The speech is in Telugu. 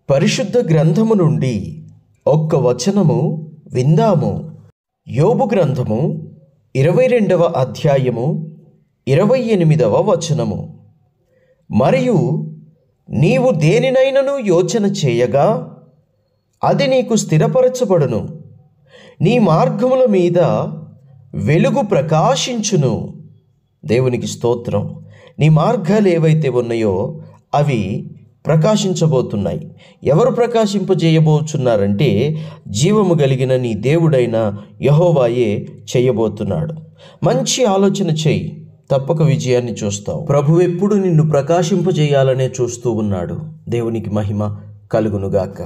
పరిశుద్ధ గ్రంథము నుండి ఒక్క వచనము విందాము. యోబు గ్రంథము 22వ అధ్యాయము 28వ వచనము. మరియు నీవు దేనినైనను యోచన చేయగా అది నీకు స్థిరపరచబడును, నీ మార్గముల మీద వెలుగు ప్రకాశించును. దేవునికి స్తోత్రం. నీ మార్గాలు ఏవైతే ఉన్నాయో అవి ప్రకాశించబోతున్నాయి. ఎవరు ప్రకాశింపజేయబోచున్నారంటే జీవము కలిగిన నీ దేవుడైన యెహోవాయే చేయబోతున్నాడు. మంచి ఆలోచన చేయి, తప్పక విజయాన్ని చూస్తావు. ప్రభు ఎప్పుడు నిన్ను ప్రకాశింపజేయాలనే చూస్తూ ఉన్నాడు. దేవునికి మహిమ కలుగునుగాక.